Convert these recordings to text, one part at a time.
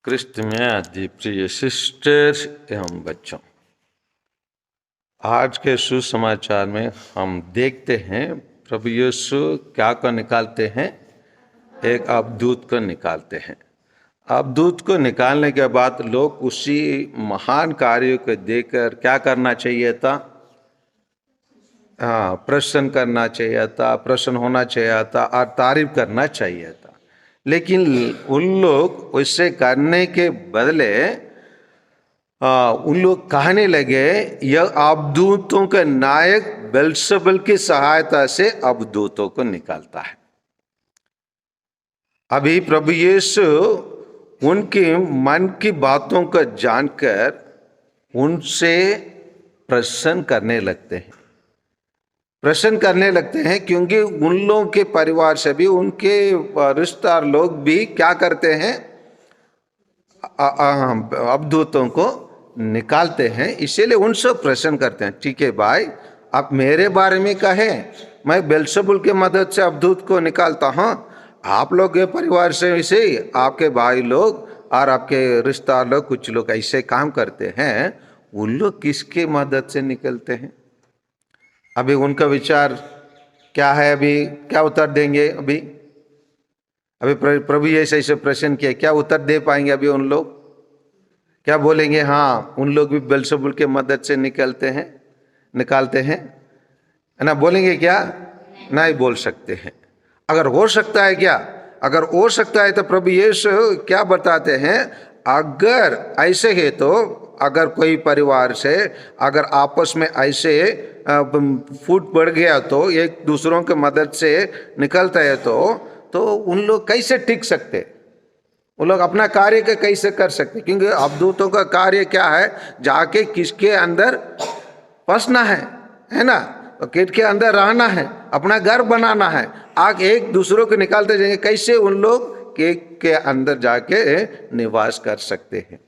क्रिस्त में आदि प्रिय सिस्टर्स एवं बच्चों, आज के सुसमाचार में हम देखते हैं प्रभु यीशु क्या को निकालते हैं। एक अवधूत को निकालते हैं। अवधूत को निकालने के बाद लोग उसी महान कार्य को देखकर क्या करना चाहिए था? प्रसन्न करना चाहिए था, प्रसन्न होना चाहिए था और तारीफ करना चाहिए था। लेकिन उन लोग उससे करने के बदले उन लोग कहने लगे यह अवधूतों के नायक बेल्जेबुल की सहायता से अवधूतों को निकालता है। अभी प्रभु यीशु उनके मन की बातों को जानकर उनसे प्रसन्न करने लगते हैं, क्योंकि उन लोगों के परिवार से भी उनके रिश्तेदार लोग भी क्या करते हैं? अवधूतों को निकालते हैं, इसीलिए उनसे प्रसन्न करते हैं। ठीक है भाई, आप मेरे बारे में कहें, मैं बेल्जेबुल के मदद से अवधूत को निकालता हूँ। आप लोग के परिवार से इसे आपके भाई लोग और आपके रिश्तेदार लोग, कुछ लोग ऐसे काम करते हैं, उन लोग किसके मदद से निकलते हैं? अभी उनका विचार क्या है? अभी क्या उत्तर देंगे? अभी प्रभु ये ऐसे प्रश्न किया, क्या उत्तर दे पाएंगे? अभी उन लोग क्या बोलेंगे? हाँ, उन लोग भी बेल्जेबुल के मदद से निकालते हैं, है ना? बोलेंगे क्या? नहीं बोल सकते हैं। अगर हो सकता है क्या? अगर हो सकता है तो प्रभु यीशु क्या बताते हैं? अगर ऐसे है तो अगर कोई परिवार से अगर आपस में ऐसे फूट बढ़ गया तो एक दूसरों के मदद से निकलता है तो उन लोग कैसे टिक सकते? वो लोग अपना कार्य का कैसे कर सकते? क्योंकि अवधूतों का कार्य क्या है? जाके किसके अंदर फंसना है ना? तो किट के अंदर रहना है, अपना घर बनाना है। आगे एक दूसरों को निकालते जाएंगे, कैसे उन लोग केक के अंदर जाके निवास कर सकते हैं?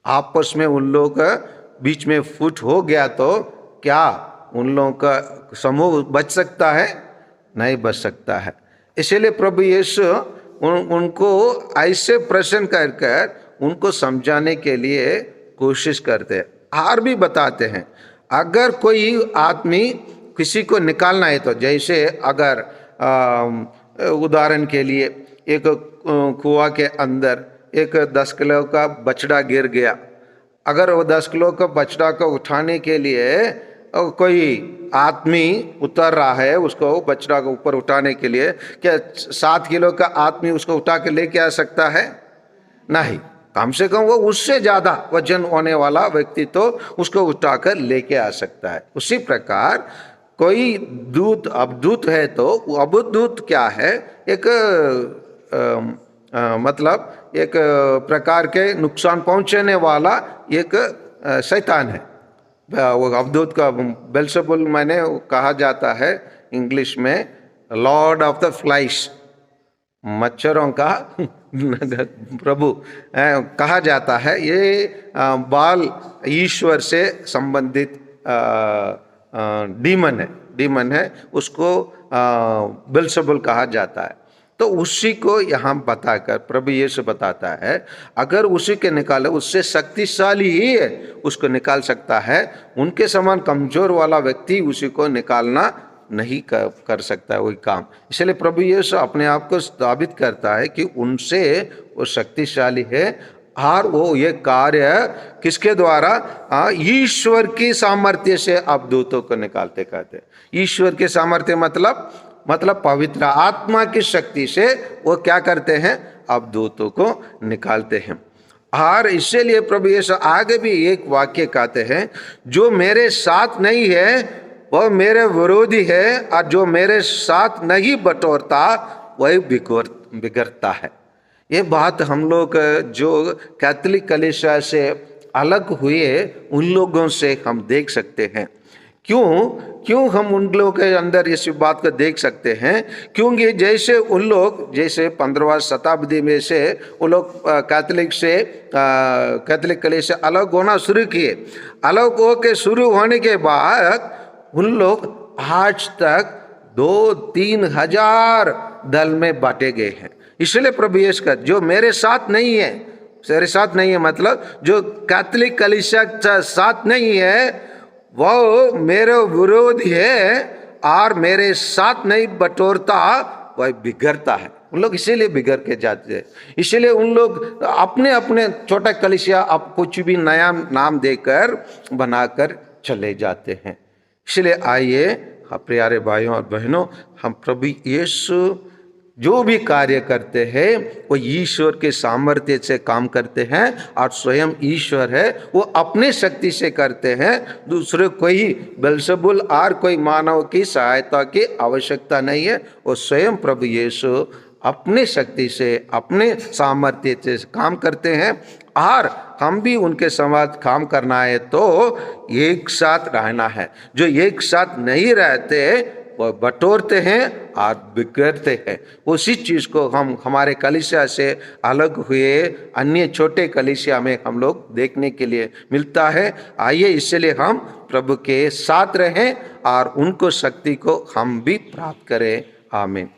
आपस में उन लोग का बीच में फूट हो गया तो क्या उन लोगों का समूह बच सकता है? नहीं बच सकता है। इसलिए प्रभु यीशु उनको ऐसे प्रश्न कर उनको समझाने के लिए कोशिश करते हैं और भी बताते हैं। अगर कोई आदमी किसी को निकालना है तो, जैसे अगर उदाहरण के लिए एक कुआं के अंदर एक 10 किलो का बछड़ा गिर गया। अगर वो 10 किलो का बछड़ा को उठाने के लिए कोई आदमी उतर रहा है, उसको बछड़ा को ऊपर उठाने के लिए, क्या 7 किलो का आदमी उसको उठा के लेके आ सकता है? नहीं। कम से कम वो उससे ज्यादा वजन होने वाला व्यक्ति तो उसको उठाकर लेके आ सकता है। उसी प्रकार कोई दूत अवधूत है तो अवधूत क्या है? एक मतलब एक प्रकार के नुकसान पहुंचाने वाला एक शैतान है। वो अवधूत का बेल्जेबुल मैंने कहा जाता है इंग्लिश में लॉर्ड ऑफ द फ्लाइज, मच्छरों का प्रभु कहा जाता है। ये बाल ईश्वर से संबंधित डीमन है, उसको बेल्जेबुल कहा जाता है। तो उसी को यहाँ बताकर प्रभु यीशु बताता है, अगर उसी के निकाले, उससे शक्तिशाली ही है, उसको निकाल सकता है। उनके समान कमजोर वाला व्यक्ति उसी को निकालना नहीं कर सकता वही काम। इसलिए प्रभु यीशु अपने आप को साबित करता है कि उनसे वो शक्तिशाली है और वो ये कार्य किसके द्वारा? ईश्वर की सामर्थ्य से अवधूतों को निकालते कहते। ईश्वर के सामर्थ्य मतलब पवित्र आत्मा की शक्ति से वो क्या करते हैं? अवधूतों को निकालते हैं। और इसीलिए प्रभु यीशु आगे भी एक वाक्य कहते हैं, जो मेरे साथ नहीं है वह मेरे विरोधी है, और जो मेरे साथ नहीं बटोरता वही बिगड़ता है। ये बात हम लोग जो कैथोलिक कलीसिया से अलग हुए उन लोगों से हम देख सकते हैं। क्यों हम उन लोगों के अंदर इस बात को देख सकते हैं? क्योंकि जैसे उन लोग 15वीं शताब्दी में से वो लोग कैथोलिक कलीसिया से अलग होना शुरू किए। अलग होके शुरू होने के बाद उन लोग आज तक 2-3 हजार दल में बांटे गए हैं। इसलिए प्रभु यीशु का जो मेरे साथ नहीं है, मेरे साथ नहीं है मतलब जो कैथोलिक कलीसिया साथ नहीं है वो मेरे विरोधी है और मेरे साथ नहीं बटोरता, वह बिगड़ता है। उन लोग इसीलिए बिगड़ के जाते हैं, इसीलिए उन लोग अपने अपने छोटा कलीसिया आप कुछ भी नया नाम देकर बनाकर चले जाते हैं। इसलिए आइए प्यारे भाइयों और बहनों, हम प्रभु यीशु जो भी कार्य करते हैं वो ईश्वर के सामर्थ्य से काम करते हैं और स्वयं ईश्वर है, वो अपने शक्ति से करते हैं। दूसरे कोई बेल्ज़ेबुल और कोई मानव की सहायता की आवश्यकता नहीं है। वो स्वयं प्रभु यीशु अपने शक्ति से अपने सामर्थ्य से काम करते हैं और हम भी उनके समाज काम करना है तो एक साथ रहना है। जो एक साथ नहीं रहते वो बटोरते हैं और बिगड़ते हैं। उसी चीज़ को हम हमारे कलीसिया से अलग हुए अन्य छोटे कलीसिया में हम लोग देखने के लिए मिलता है। आइए इसलिए हम प्रभु के साथ रहें और उनको शक्ति को हम भी प्राप्त करें। आमीन।